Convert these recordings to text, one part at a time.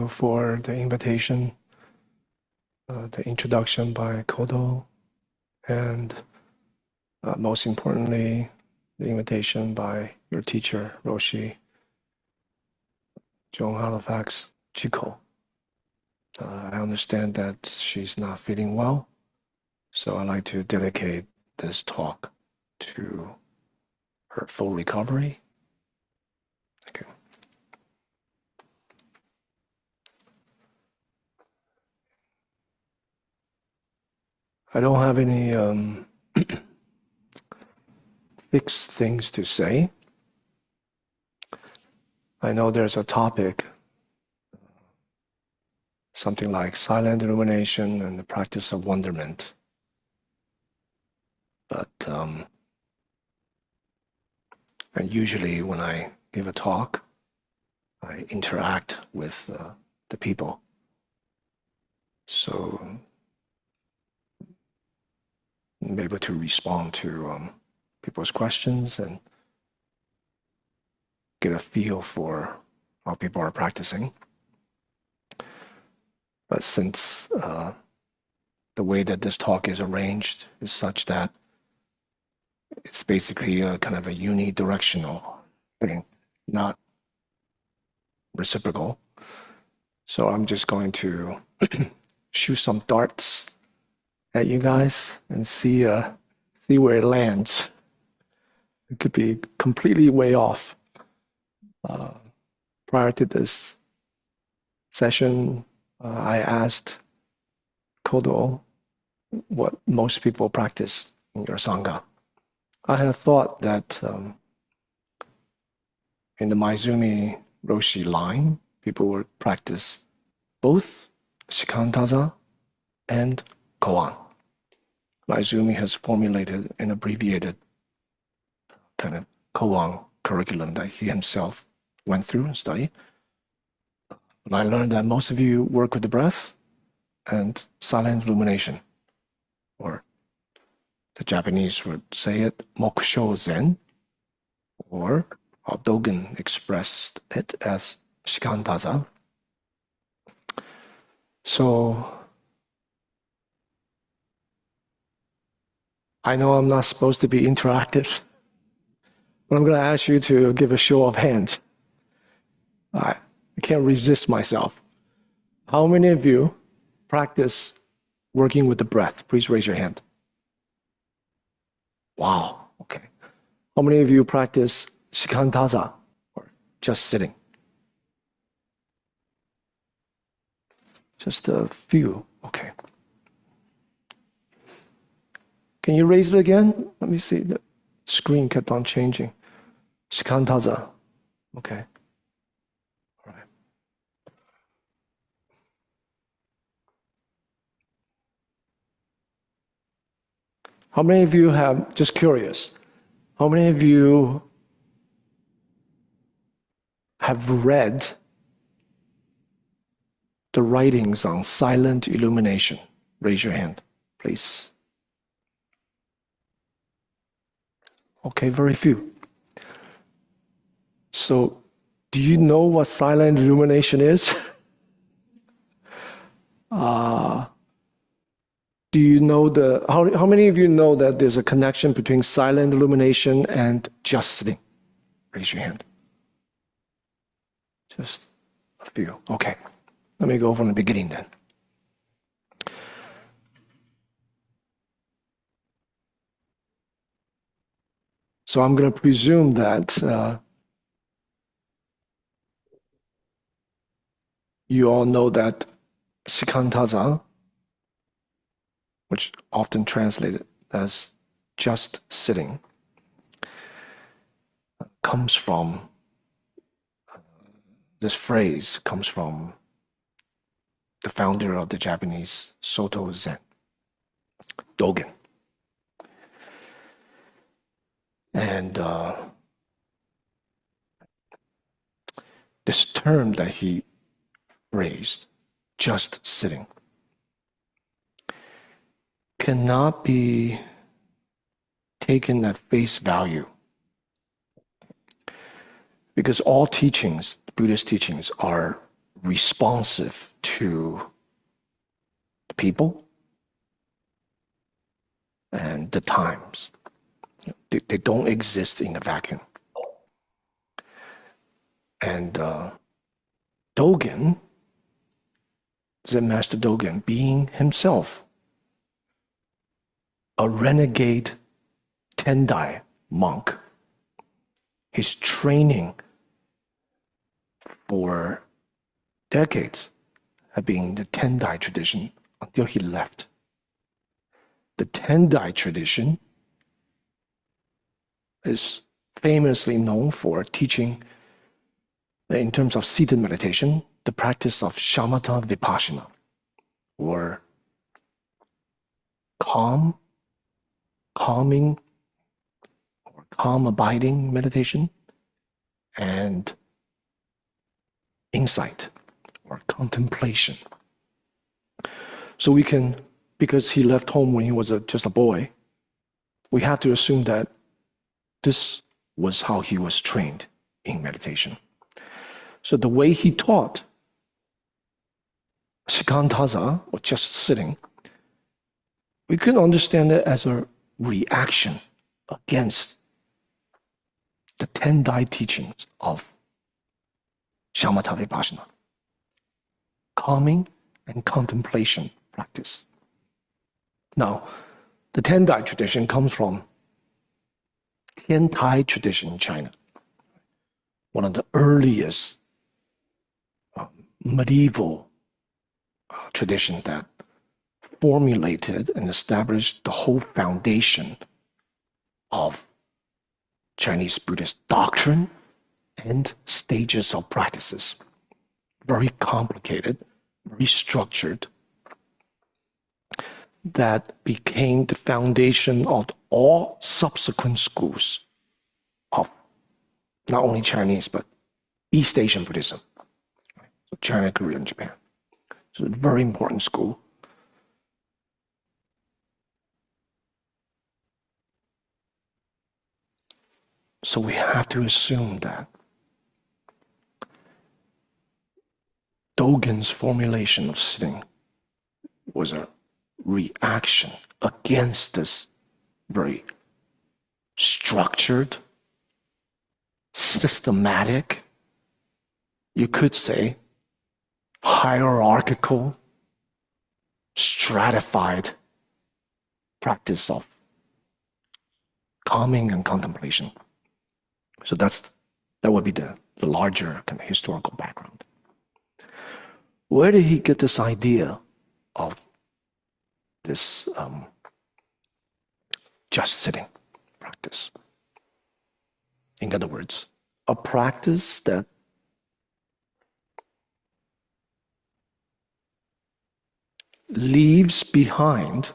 for the invitation, the introduction by Kodo, and most importantly, the invitation by your teacher, Roshi, Joan Halifax Chico. I understand that she's not feeling well, so I'd like to dedicate this talk to her full recovery. Thank you. I don't have any fixed things to say. I know there's a topic, something like silent rumination and the practice of wonderment. But and usually when I give a talk, I interact with the people. So I'm able to respond to people's questions and get a feel for how people are practicing. But since the way that this talk is arranged is such that it's basically a kind of a unidirectional thing, not reciprocal. So I'm just going to shoot some darts at you guys and see where it lands. It could be completely way off. Prior to this session, I asked Kodo what most people practice in your Sangha. I had thought that in the Maizumi Roshi line, people would practice both Shikantaza and Koan. Maizumi has formulated an abbreviated kind of Koan curriculum that he himself went through and studied. And I learned that most of you work with the breath and silent rumination, or the Japanese would say it, mokusho zen, or how Dogen expressed it as shikantaza. So I know I'm not supposed to be interactive, but I'm going to ask you to give a show of hands. I can't resist myself. How many of you practice working with the breath? Please raise your hand. Wow, okay. How many of you practice shikantaza, or just sitting? Just a few, okay. Can you raise it again? Let me see, the screen kept on changing. Shikantaza, okay. All right. How many of you have, just curious, how many of you have read the writings on silent illumination? Raise your hand, please. Okay, very few. So, do you know what silent illumination is? Do you know how many of you know that there's a connection between silent illumination and just sitting? Raise your hand. Just a few. Okay. Let me go from the beginning then. So I'm going to presume that you all know that shikantaza, which often translated as just sitting, comes from, this phrase comes from the founder of the Japanese Soto Zen, Dogen. And this term that he raised, just sitting, cannot be taken at face value, because all teachings, Buddhist teachings, are responsive to the people and the times. They don't exist in a vacuum. And Dogen, Zen Master Dogen, being himself a renegade Tendai monk, his training for decades had been in the Tendai tradition until he left. The Tendai tradition is famously known for teaching, in terms of seated meditation, the practice of shamatha vipassana, or calming, or calm abiding meditation, and insight, or contemplation. So we can, because he left home when he was just a boy, we have to assume that this was how he was trained in meditation. So the way he taught shikantaza, or just sitting, we can understand it as a reaction against the Tendai teachings of shamatha vipassana, calming and contemplation practice. Now, the Tendai tradition comes from Tiantai tradition in China, one of the earliest medieval tradition that formulated and established the whole foundation of Chinese Buddhist doctrine and stages of practices. Very complicated, very structured, that became the foundation of all subsequent schools of not only Chinese, but East Asian Buddhism. So China, Korea, and Japan. So it's a very important school. So we have to assume that Dogen's formulation of sitting was a reaction against this very structured, systematic, you could say, hierarchical, stratified practice of calming and contemplation. So that would be the larger kind of historical background. Where did he get this idea of this just sitting practice? In other words, a practice that leaves behind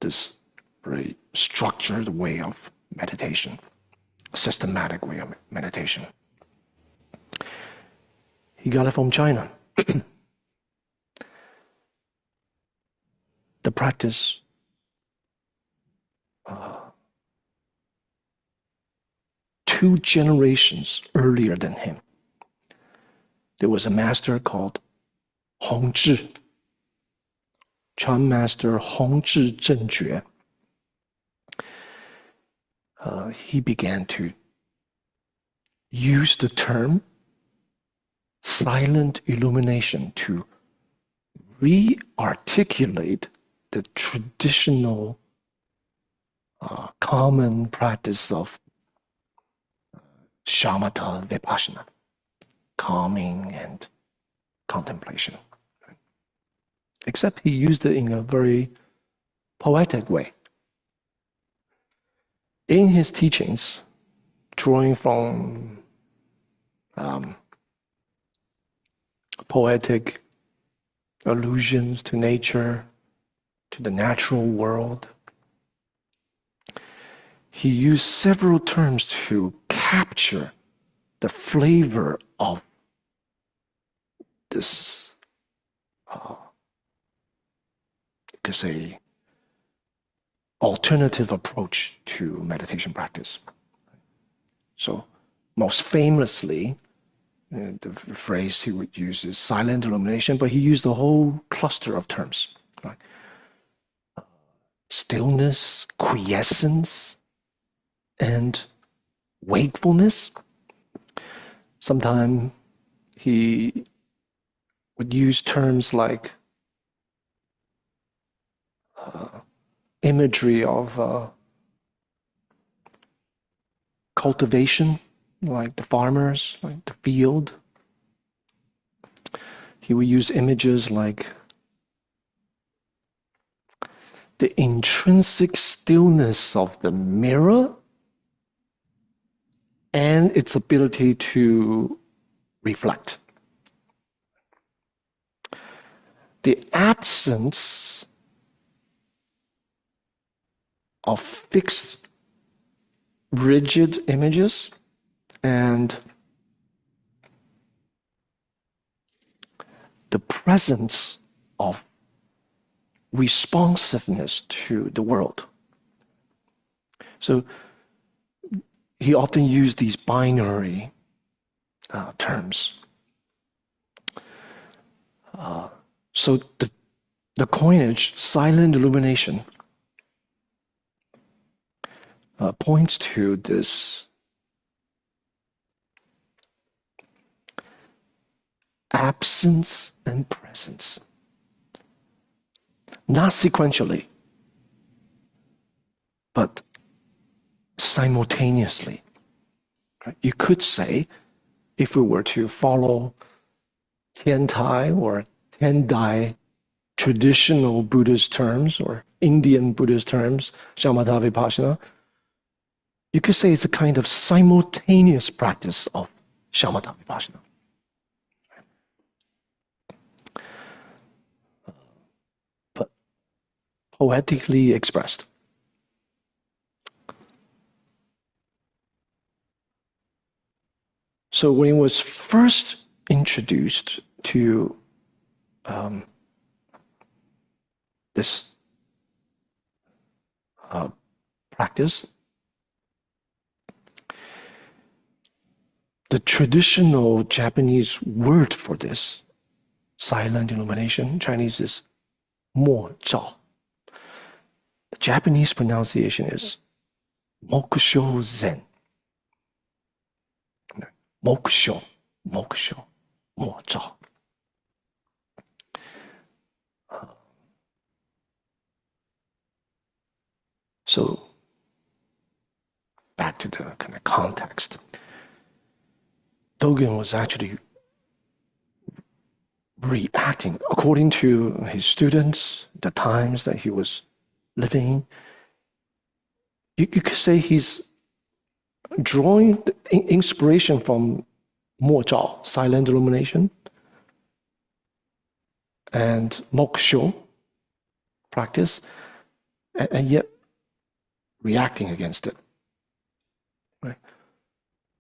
this very structured way of meditation, systematic way of meditation. He got it from China. The practice two generations earlier than him, there was a master called Hongzhi, Chan master Hongzhi Zhenjue. He began to use the term silent illumination to re-articulate the traditional common practice of shamatha vipassana, calming and contemplation. Except he used it in a very poetic way. In his teachings, drawing from poetic allusions to nature, to the natural world, he used several terms to capture the flavor of this, you could say, alternative approach to meditation practice. So, most famously, The phrase he would use is silent illumination, but he used a whole cluster of terms, right? Stillness, quiescence, and wakefulness. Sometimes he would use terms like imagery of cultivation, like the farmers, like the field. He would use images like the intrinsic stillness of the mirror and its ability to reflect. The absence of fixed, rigid images and the presence of responsiveness to the world. So he often used these binary terms. So the coinage, silent illumination, points to this absence and presence, not sequentially, but simultaneously. Right? You could say, if we were to follow Tiantai or Tendai traditional Buddhist terms or Indian Buddhist terms, shamatha vipassana, you could say it's a kind of simultaneous practice of shamatha vipassana. But poetically expressed. So when it was first introduced to this practice, the traditional Japanese word for this, silent illumination, Chinese is mo zhao. The Japanese pronunciation is mokusho zen. Mokusho, mokusho, mo zhao. So, back to the kind of context. Dogen was actually reacting according to his students, the times that he was living. You could say he's drawing inspiration from Mo Zhao, silent illumination, and moksho, practice, and yet reacting against it. Right?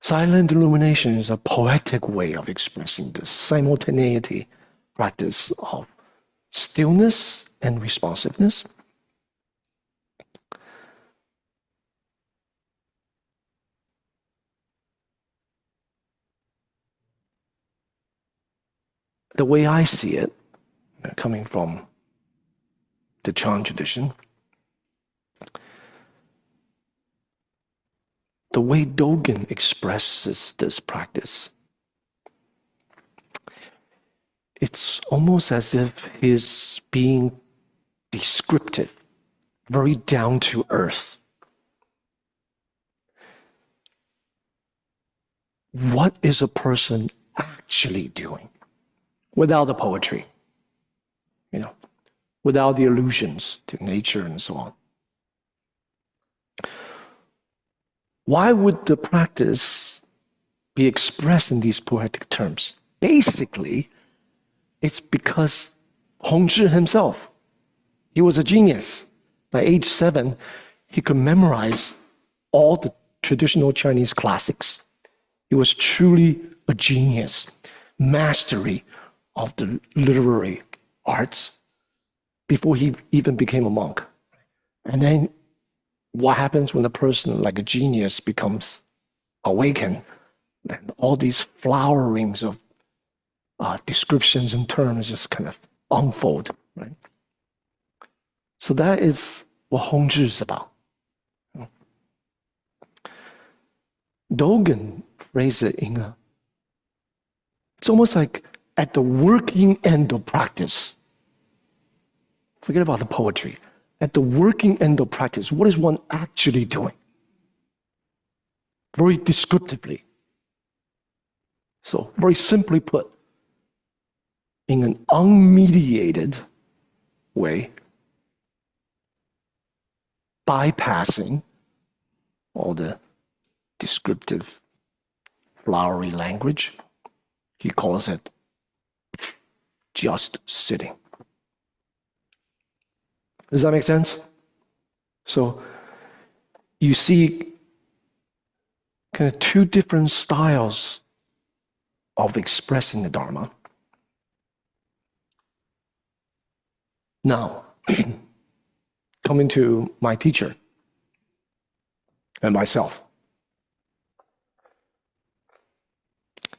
Silent illumination is a poetic way of expressing the simultaneity practice of stillness and responsiveness. The way I see it, coming from the Chan tradition, the way Dogen expresses this practice, it's almost as if he's being descriptive, very down to earth. What is a person actually doing without the poetry, without the allusions to nature and so on? Why would the practice be expressed in these poetic terms? Basically, it's because Hongzhi himself, he was a genius. By age 7, he could memorize all the traditional Chinese classics. He was truly a genius, mastery of the literary arts before he even became a monk. And then what happens when a person like a genius becomes awakened? then all these flowerings of descriptions and terms just kind of unfold, right? So that is what Hongzhi is about. Dogen phrased it it's almost like at the working end of practice. Forget about the poetry. At the working end of practice, what is one actually doing? Very descriptively. So, very simply put, in an unmediated way, bypassing all the descriptive, flowery language, he calls it just sitting. Does that make sense? So you see kind of two different styles of expressing the Dharma. Now, coming to my teacher and myself.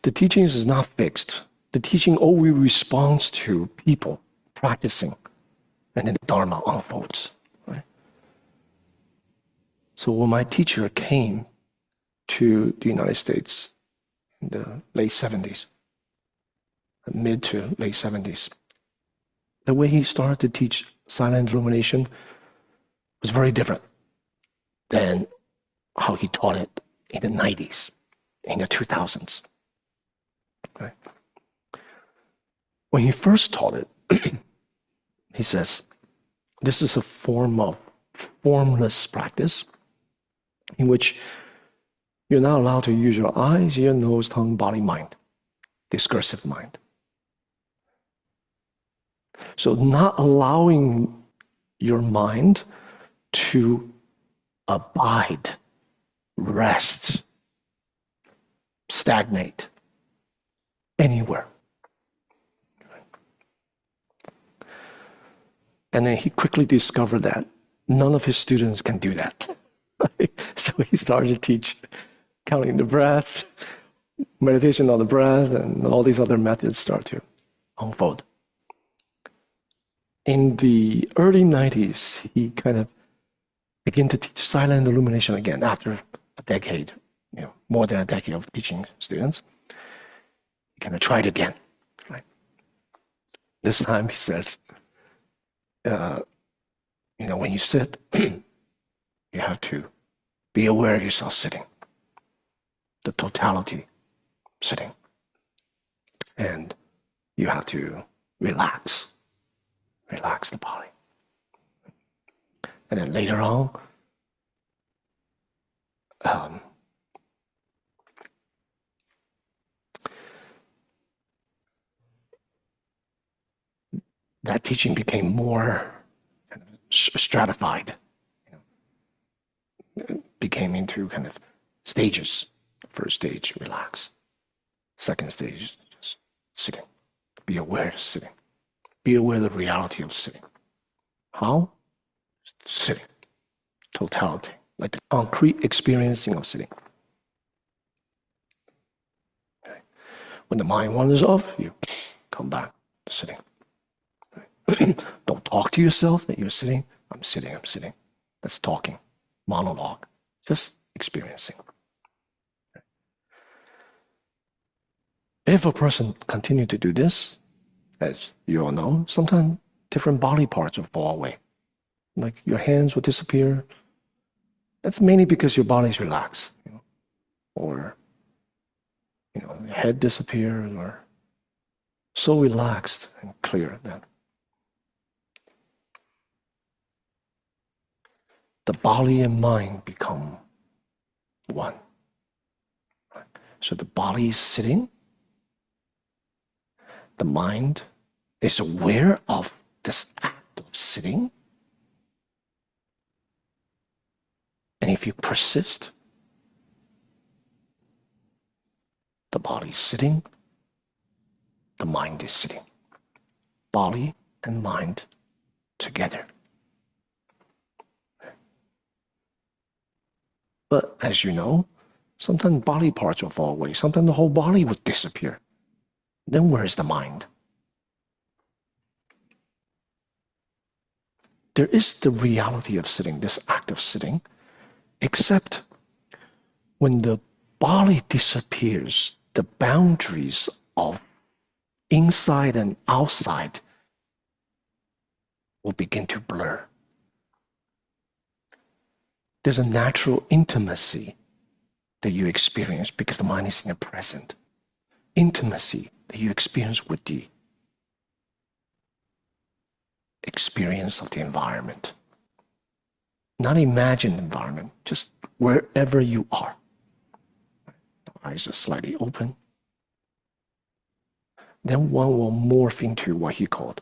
The teachings is not fixed. The teaching always responds to people practicing, and then the Dharma unfolds. Right? So when my teacher came to the United States in the late 70s, mid to late 70s, the way he started to teach silent illumination was very different than how he taught it in the 90s, in the 2000s. Okay. When he first taught it, he says, this is a form of formless practice in which you're not allowed to use your eyes, ear, nose, tongue, body, mind, discursive mind. So not allowing your mind to abide, rest, stagnate anywhere. And then he quickly discovered that none of his students can do that. So he started to teach counting the breath, meditation on the breath, and all these other methods start to unfold. In the early 90s, he kind of began to teach silent illumination again after a decade, more than a decade of teaching students. He kind of tried again, right? This time he says, when you sit, you have to be aware of yourself sitting, the totality sitting. And you have to relax the body. And then later on, that teaching became more kind of stratified. It became into kind of stages. First stage, relax. Second stage, just sitting. Be aware of sitting. Be aware of the reality of sitting. How? Sitting. Totality. Like the concrete experiencing of sitting. Okay. When the mind wanders off, you come back to sitting. Don't talk to yourself that you're sitting. I'm sitting. That's talking. Monologue. Just experiencing. If a person continued to do this, as you all know, sometimes different body parts will fall away. Like your hands will disappear. That's mainly because your body's relaxed. Or, your head disappears, or so relaxed and clear that the body and mind become one. So the body is sitting. The mind is aware of this act of sitting. And if you persist, the body is sitting, the mind is sitting. Body and mind together. But as you know, Sometimes body parts will fall away. Sometimes the whole body would disappear. Then where is the mind? There is the reality of sitting, this act of sitting, except when the body disappears, the boundaries of inside and outside will begin to blur. There's a natural intimacy that you experience because the mind is in the present. Intimacy that you experience with the experience of the environment. Not imagined environment, just wherever you are. The eyes are slightly open. Then one will morph into what he called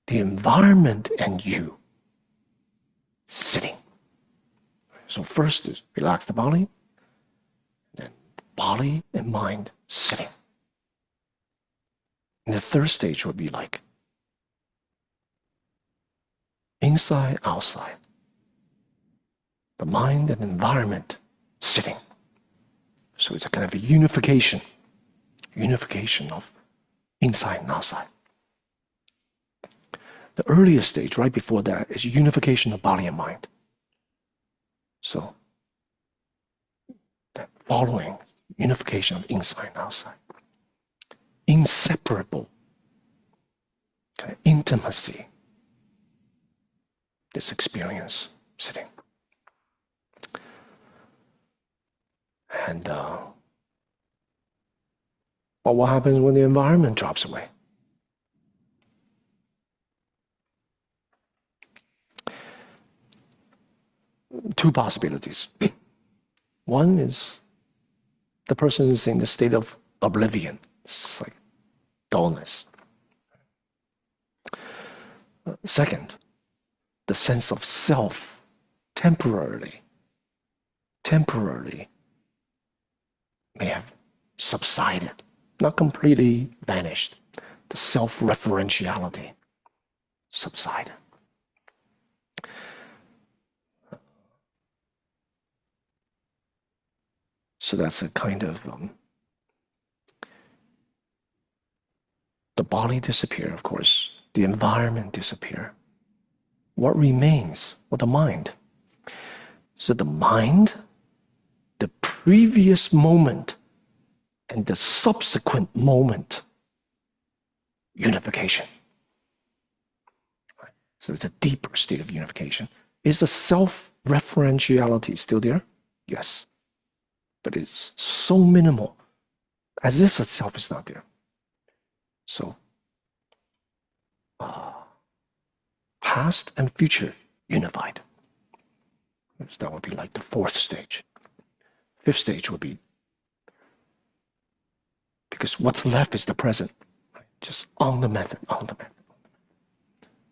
the environment and you sitting. So first is relax the body, then body and mind sitting. And the third stage would be like inside, outside. The mind and environment sitting. So it's a kind of a unification of inside and outside. The earlier stage, right before that, is unification of body and mind. So that following unification of inside and outside. Inseparable kind of intimacy. This experience sitting. And but what happens when the environment drops away? Two possibilities. One is the person is in the state of oblivion. It's like dullness. Second, the sense of self temporarily may have subsided, not completely vanished. The self-referentiality subsided. So that's a kind of the body disappear, of course, the environment disappear. What remains? Well, the mind. So the mind, the previous moment and the subsequent moment, unification. So it's a deeper state of unification. Is the self-referentiality still there? Yes. But it's so minimal, as if the self is not there. So, past and future unified. So that would be like the fourth stage. Fifth stage would be, because what's left is the present, right? Just on the method.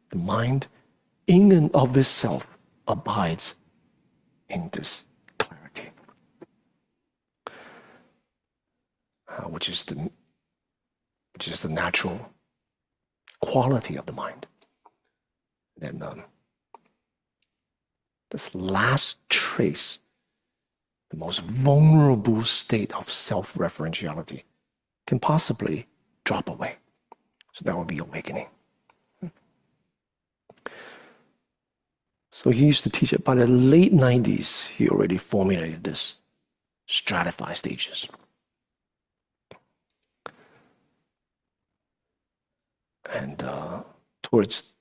The mind, in and of itself, abides in this clarity, which is the natural quality of the mind. Then this last trace, the most vulnerable state of self-referentiality, can possibly drop away. So that would be awakening. So he used to teach it. By the late 90s, he already formulated this stratified stages. And towards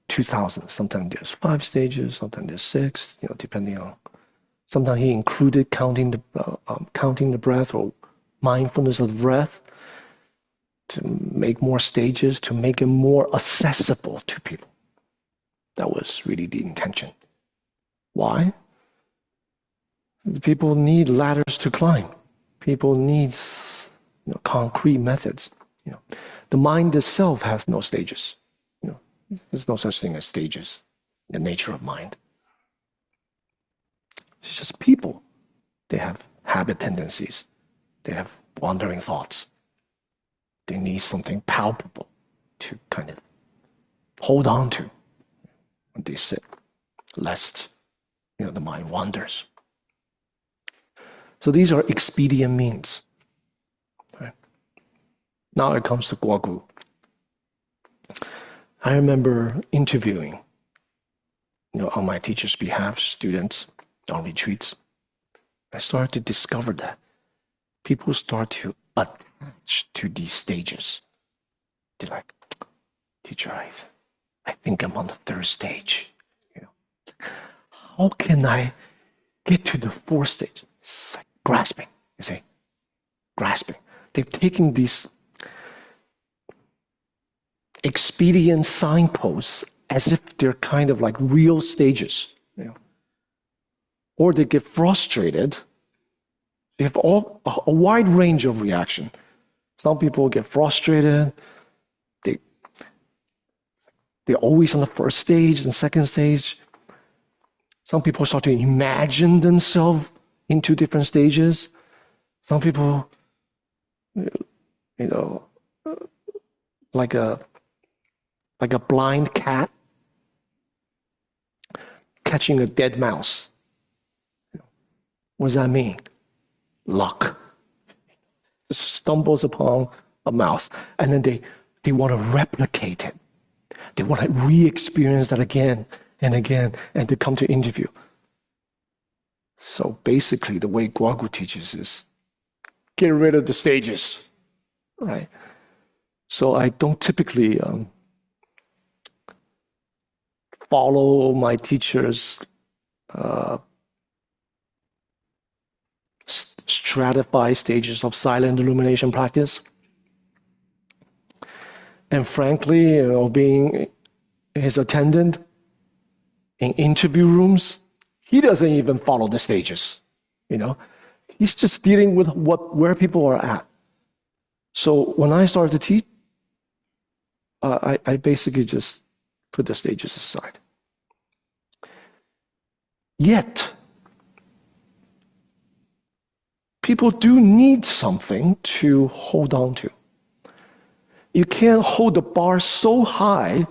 2000, sometimes there's 5 stages, sometimes there's 6, depending on. Sometimes he included counting the breath or mindfulness of the breath to make more stages, to make it more accessible to people. That was really the intention. Why? People need ladders to climb. People need concrete methods. The mind itself has no stages. There's no such thing as stages in the nature of mind. It's just people. They have habit tendencies. They have wandering thoughts. They need something palpable to kind of hold on to. when they sit, lest the mind wanders. So these are expedient means. Right? Now it comes to Guo Gu. I remember interviewing, on my teacher's behalf, students on retreats. I started to discover that people start to attach to these stages. They're like, teacher, I think I'm on the third stage. How can I get to the fourth stage? It's like grasping, you see, grasping. They've taken these expedient signposts as if they're kind of like real stages, or they get frustrated. They have a wide range of reaction. Some people get frustrated. They're always on the first stage and second stage. Some people start to imagine themselves into different stages. Some people, like a blind cat catching a dead mouse. What does that mean? Luck. Just stumbles upon a mouse, and then they want to replicate it. They want to re-experience that again and again, and to come to interview. So basically, the way Guo Gu teaches is get rid of the stages, right? So I don't typically follow my teacher's stratify stages of silent illumination practice. And frankly, being his attendant in interview rooms, he doesn't even follow the stages. He's just dealing with where people are at. So when I started to teach, I basically just put the stages aside. Yet, people do need something to hold on to. You can't hold the bar so high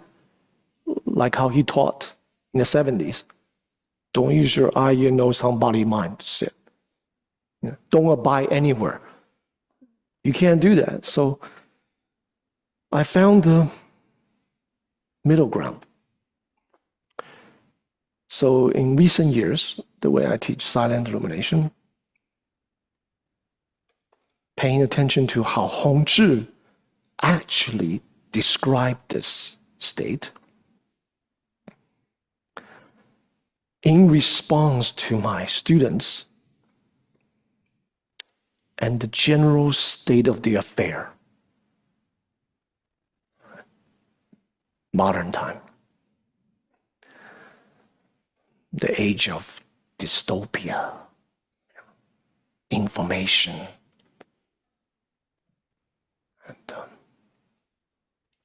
like how he taught in the 70s. Don't use your eye, ear, nose, tongue, body, mind. Sit. Don't abide anywhere. You can't do that. So I found the middle ground. So in recent years, the way I teach silent illumination, paying attention to how Hongzhi actually described this state in response to my students and the general state of the affair. Modern time. The age of dystopia, information, and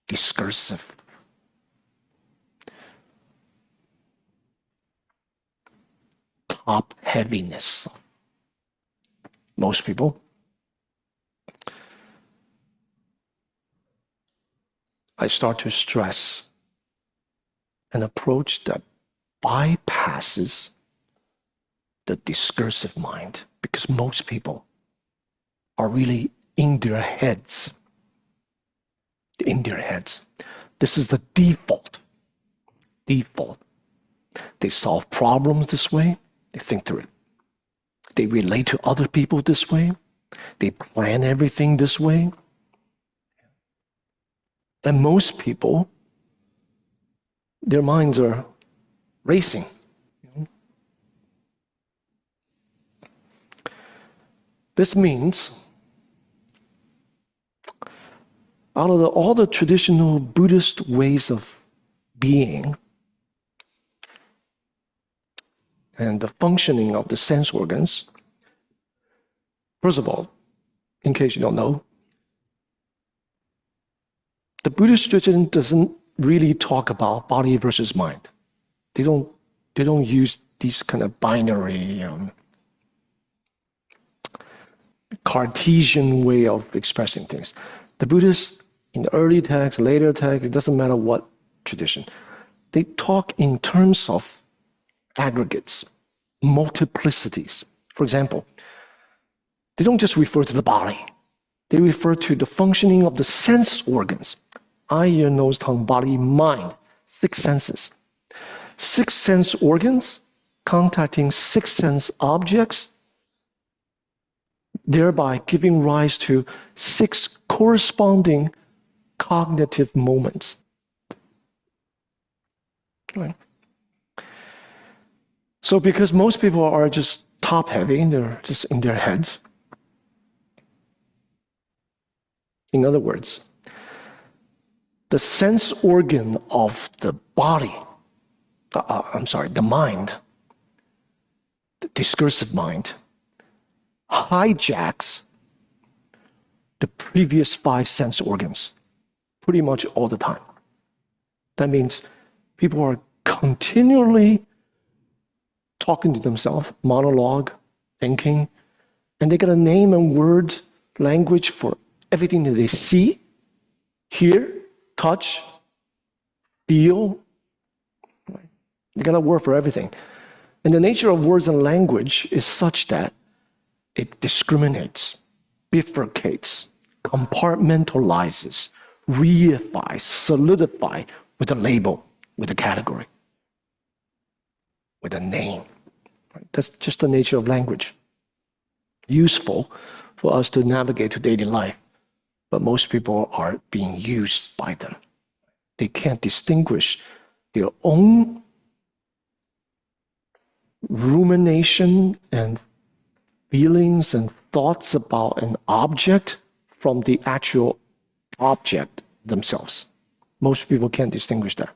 discursive. Top heaviness of most people. I start to stress an approach that bypasses the discursive mind, because most people are really in their heads. In their heads. This is the default. They solve problems this way. They think through it. They relate to other people this way. They plan everything this way. And most people, their minds are racing. This means out of all the traditional Buddhist ways of being and the functioning of the sense organs, first of all, in case you don't know, the Buddhist tradition doesn't really talk about body versus mind. They don't use these kind of binary Cartesian way of expressing things. The Buddhists, in the early text, later text, it doesn't matter what tradition, they talk in terms of aggregates, multiplicities. For example, they don't just refer to the body. They refer to the functioning of the sense organs. Eye, ear, nose, tongue, body, mind. 6 senses. 6 sense organs contacting 6 sense objects, thereby giving rise to 6 corresponding cognitive moments. Right? So because most people are just top-heavy, they're just in their heads. In other words, the sense organ of the body, the mind, the discursive mind, hijacks the previous 5 sense organs pretty much all the time. That means people are continually talking to themselves, monologue, thinking, and they get a name and word, language for everything that they see, hear, touch, feel. They got a word for everything. And the nature of words and language is such that it discriminates, bifurcates, compartmentalizes, reifies, solidifies with a label, with a category, with a name. That's just the nature of language. Useful for us to navigate to daily life, but most people are being used by them. They can't distinguish their own rumination and feelings and thoughts about an object from the actual object themselves. Most people can't distinguish that.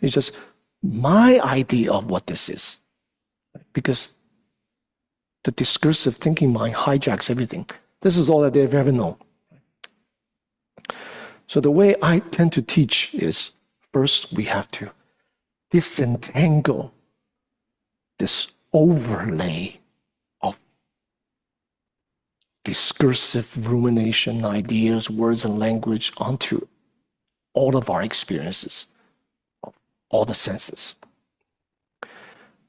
It's just my idea of what this is. Because the discursive thinking mind hijacks everything. This is all that they've ever known. So the way I tend to teach is, first we have to disentangle this overlay of discursive rumination, ideas, words, and language onto all of our experiences, of all the senses.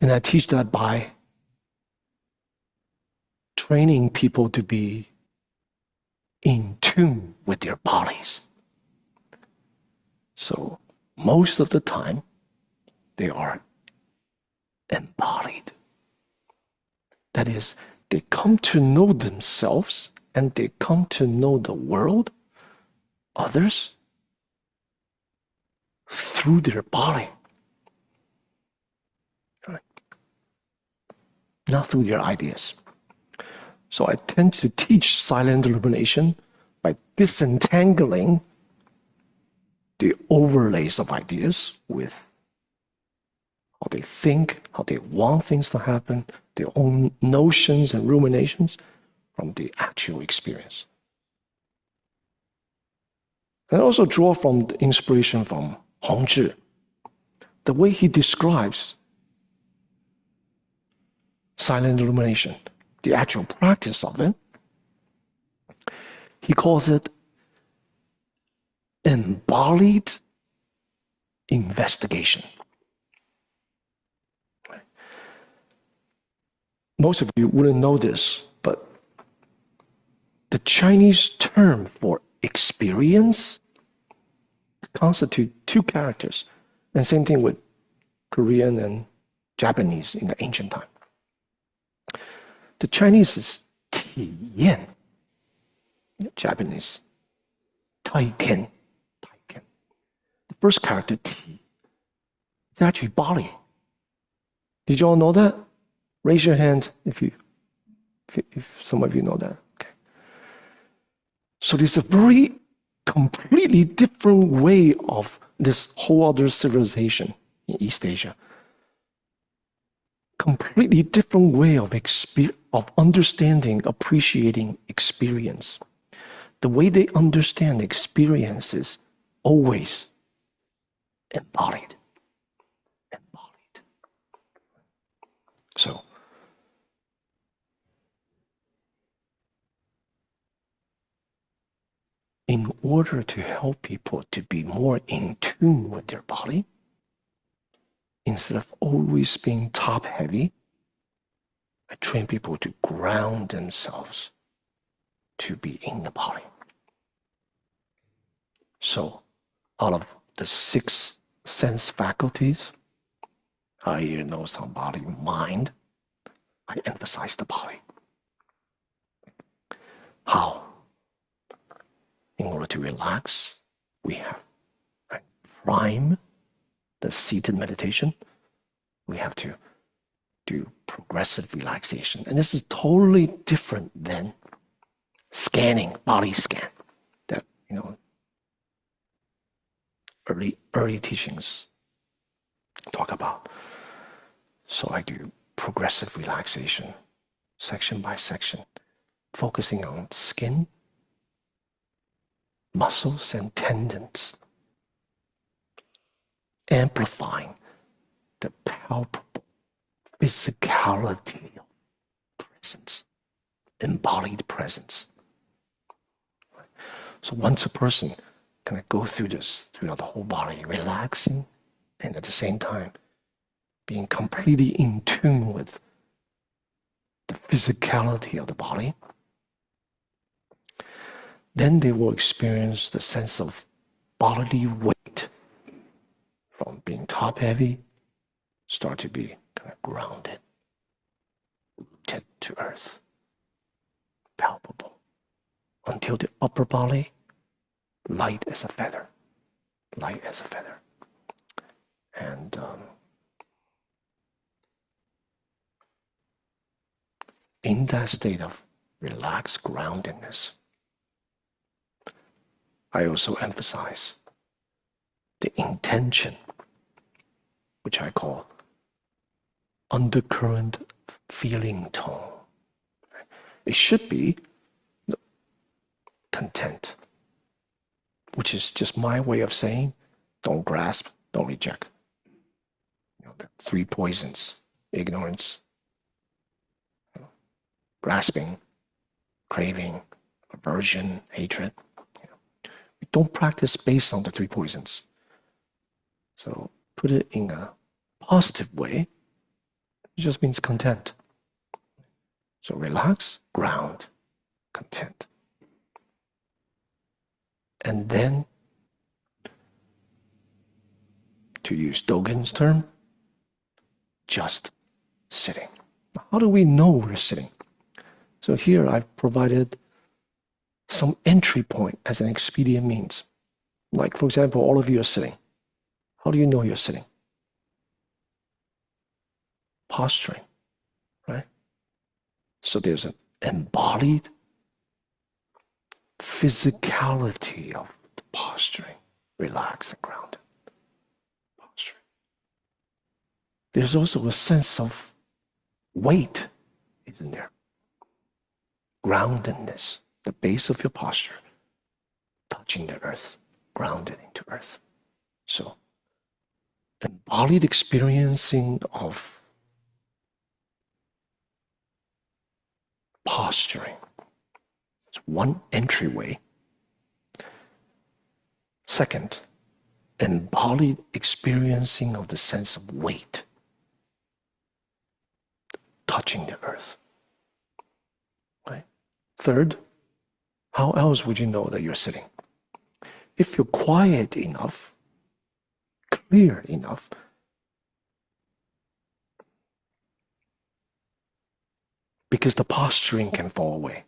And I teach that by training people to be in tune with their bodies. So most of the time, they are embodied. That is, they come to know themselves and they come to know the world, others, through their body. Right? Not through their ideas. So I tend to teach silent illumination by disentangling the overlays of ideas with how they think, how they want things to happen, their own notions and ruminations from the actual experience. And I also draw from the inspiration from Hongzhi, the way he describes silent illumination, the actual practice of it. He calls it embodied investigation. Most of you wouldn't know this, but the Chinese term for experience constitutes 2 characters, and same thing with Korean and Japanese in the ancient time. The Chinese is 体验, Japanese 体験. The first character, 体, is actually body. Did you all know that? Raise your hand if some of you know that. Okay. So there's a very completely different way of this whole other civilization in East Asia. Completely different way of understanding, appreciating experience. The way they understand experience is always embodied. Embodied. So, in in order to help people to be more in tune with their body, instead of always being top-heavy, I train people to ground themselves to be in the body. So, out of the 6 sense faculties, eye, ear, nose, tongue, body, mind, I emphasize the body. How? In order to relax, we have to prime the seated meditation. We have to do progressive relaxation. And this is totally different than scanning, body scan, that, early teachings talk about. So I do progressive relaxation, section by section, focusing on skin, muscles, and tendons, amplifying the palpable physicality of presence, embodied presence. So once a person can go through this, throughout the whole body, relaxing, and at the same time being completely in tune with the physicality of the body, then they will experience the sense of bodily weight from being top-heavy, start to be kind of grounded, rooted to earth, palpable, until the upper body, light as a feather, light as a feather. And in that state of relaxed groundedness, I also emphasize the intention, which I call undercurrent feeling tone. It should be content, which is just my way of saying don't grasp, don't reject. The 3 poisons: ignorance, grasping, craving, aversion, hatred. We don't practice based on the 3 poisons. So put it in a positive way, it just means content. So relax, ground, content. And then, to use Dogen's term, just sitting. How do we know we're sitting? So here I've provided some entry point as an expedient means. Like, for example, all of you are sitting. How do you know you're sitting? Posturing, right? So there's an embodied physicality of the posturing, relaxed and grounded posturing. There's also a sense of weight, isn't there? Groundedness, the base of your posture, touching the earth, grounded into earth. So, embodied experiencing of posturing. It's one entryway. Second, embodied experiencing of the sense of weight, touching the earth. Right? Third, how else would you know that you're sitting? If you're quiet enough, clear enough, because the posturing can fall away,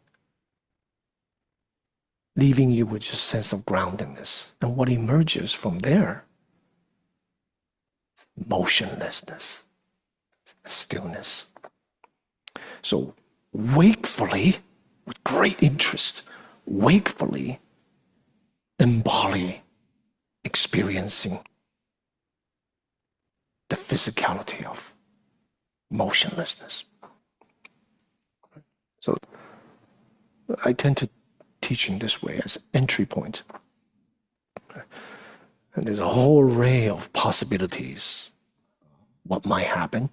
leaving you with just a sense of groundedness. And what emerges from there? Motionlessness, stillness. So wakefully, with great interest, wakefully embody experiencing the physicality of motionlessness. So I tend to teach in this way as entry point. And there's a whole array of possibilities, what might happen.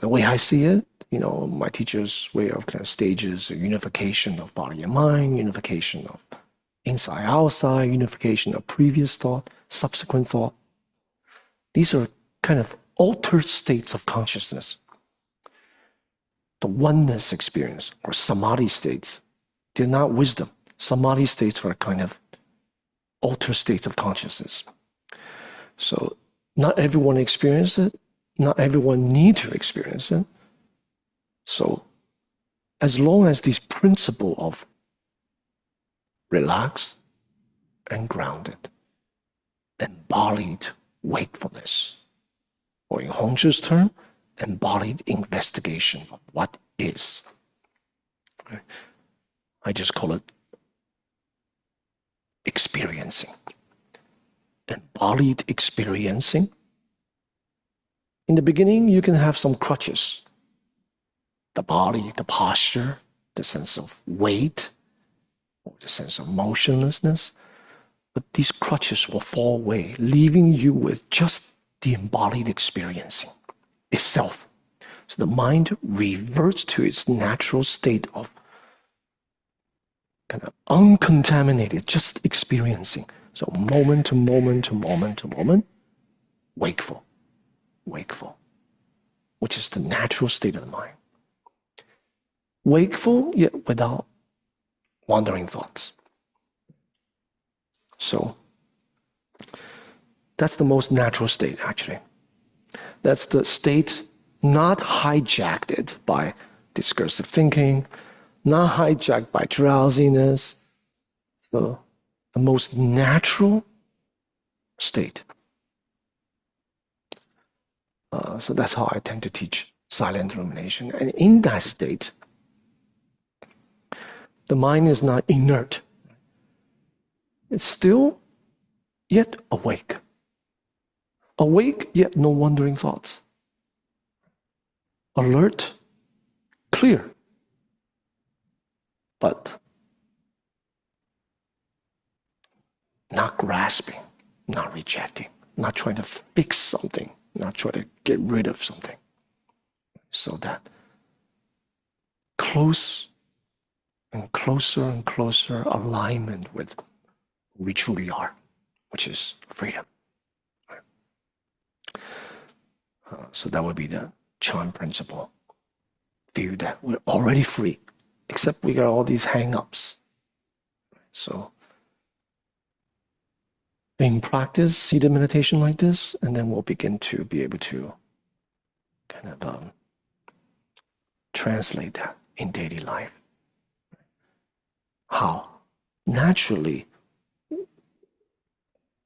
The way I see it, my teacher's way of kind of stages, unification of body and mind, unification of inside, outside, unification of previous thought, subsequent thought. These are kind of altered states of consciousness. The oneness experience or samadhi states, they're not wisdom. Samadhi states are kind of altered states of consciousness. So not everyone experiences it. Not everyone needs to experience it. So as long as this principle of relaxed and grounded, embodied wakefulness, or in Hongzhi's term, embodied investigation of what is. Okay. I just call it experiencing. Embodied experiencing. In the beginning, you can have some crutches. The body, the posture, the sense of weight, or the sense of motionlessness. But these crutches will fall away, leaving you with just the embodied experiencing itself. So the mind reverts to its natural state of kind of uncontaminated, just experiencing. So moment to moment to moment to moment, wakeful, which is the natural state of the mind. Wakeful, yet without wandering thoughts. So that's the most natural state, actually. That's the state not hijacked by discursive thinking, not hijacked by drowsiness. So the most natural state. So that's how I tend to teach silent illumination. And in that state, the mind is not inert. It's still, yet awake. Awake, yet no wandering thoughts. Alert, clear. But not grasping, not rejecting, not trying to fix something, not trying to get rid of something. So that close and closer and closer alignment with who we truly are, which is freedom. So that would be the Chan principle. View that we're already free, except we got all these hang-ups. So in practice, see the meditation like this, and then we'll begin to be able to kind of translate that in daily life. How? Naturally,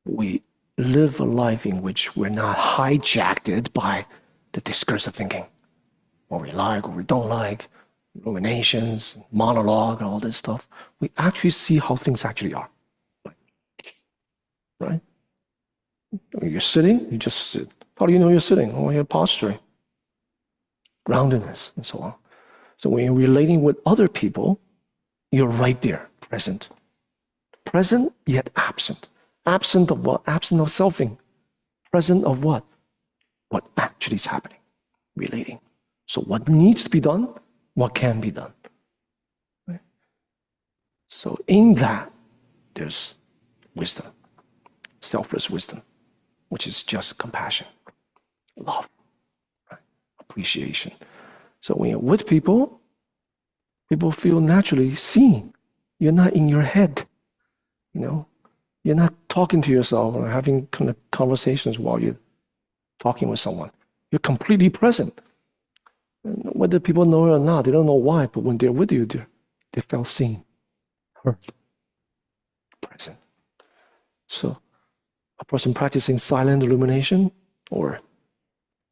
we live a life in which we're not hijacked by the discursive thinking. What we like, what we don't like, ruminations, monologue, and all this stuff. We actually see how things actually are. Right? When you're sitting, you just sit. How do you know you're sitting? Oh, you're posturing. Groundedness, and so on. So when you're relating with other people, you're right there, present. Present, yet absent. Absent of what? Absent of selfing. Present of what? What actually is happening. Relating. So what needs to be done? What can be done? Right? So in that, there's wisdom. Selfless wisdom, which is just compassion, love, right? Appreciation. So when you're with people, people feel naturally seen. You're not in your head, you know. You're not talking to yourself or having kind of conversations while you're talking with someone. You're completely present. And whether people know it or not, they don't know why, but when they're with you, they felt seen, heard, present. So a person practicing silent illumination or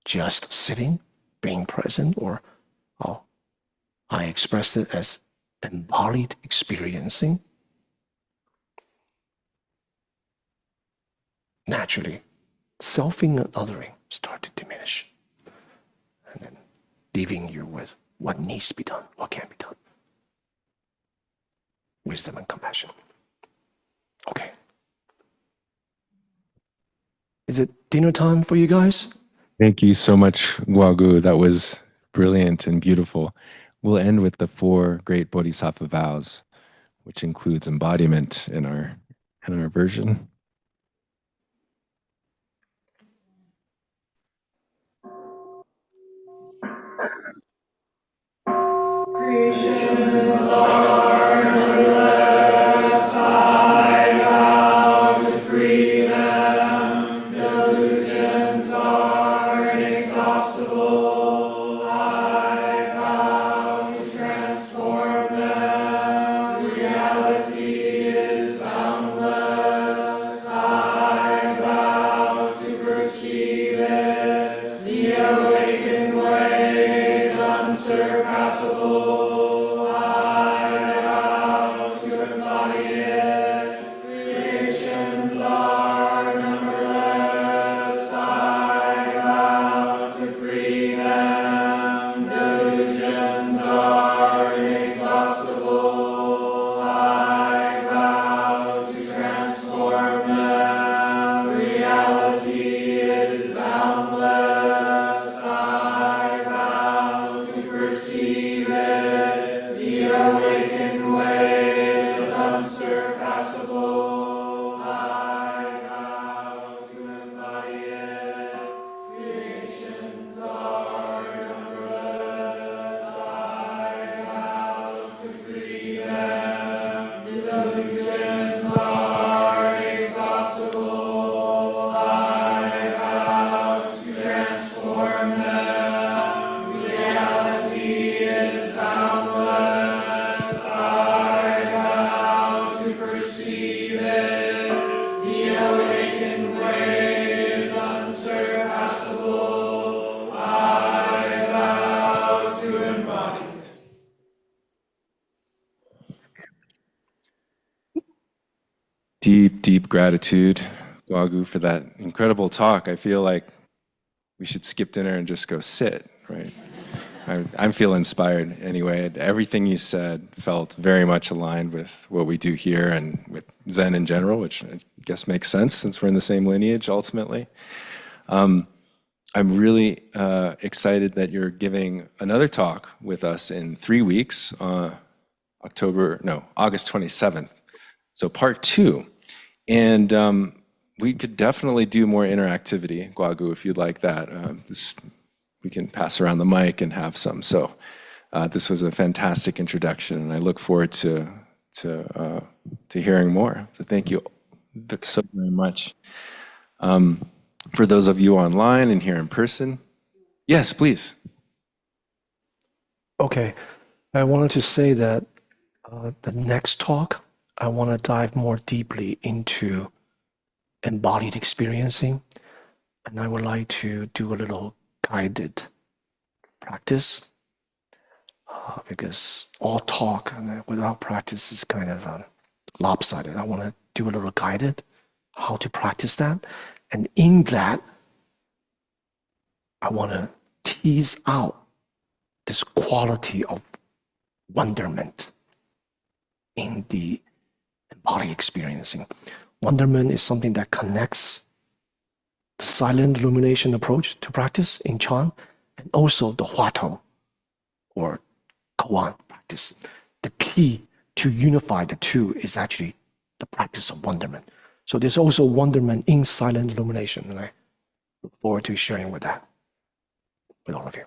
just sitting, being present, or I expressed it as embodied experiencing, naturally, selfing and othering start to diminish. And then leaving you with what needs to be done, what can be done. Wisdom and compassion. Okay. Is it dinner time for you guys? Thank you so much, Guo Gu. That was brilliant and beautiful. We'll end with the 4 great Bodhisattva vows. which includes embodiment in our version. Creations are numberless, I vow to free them. Delusions are inexhaustible, I vow to transform them. Reality is boundless, I vow to perceive it. The awakened way is unsurpassable. Deep gratitude, Guo Gu, for that incredible talk. I feel like we should skip dinner and just go sit, right? I feel inspired anyway. Everything you said felt very much aligned with what we do here and with Zen in general, which I guess makes sense since we're in the same lineage ultimately. I'm really excited that you're giving another talk with us in 3 weeks, August 27th. So part 2. And we could definitely do more interactivity, Guo Gu, if you'd like that. We can pass around the mic and have some. So this was a fantastic introduction, and I look forward to hearing more. So thank you so very much. For those of you online and here in person, yes, please. Okay, I wanted to say that the next talk, I want to dive more deeply into embodied experiencing, and I would like to do a little guided practice because all talk and without practice is kind of lopsided. I want to do a little guided how to practice that, and in that, I want to tease out this quality of wonderment in the embodied experiencing. Wonderment is something that connects the silent illumination approach to practice in Chan and also the Huatou or Koan practice. The key to unify the two is actually the practice of wonderment. So there's also wonderment in silent illumination, and I look forward to sharing with all of you.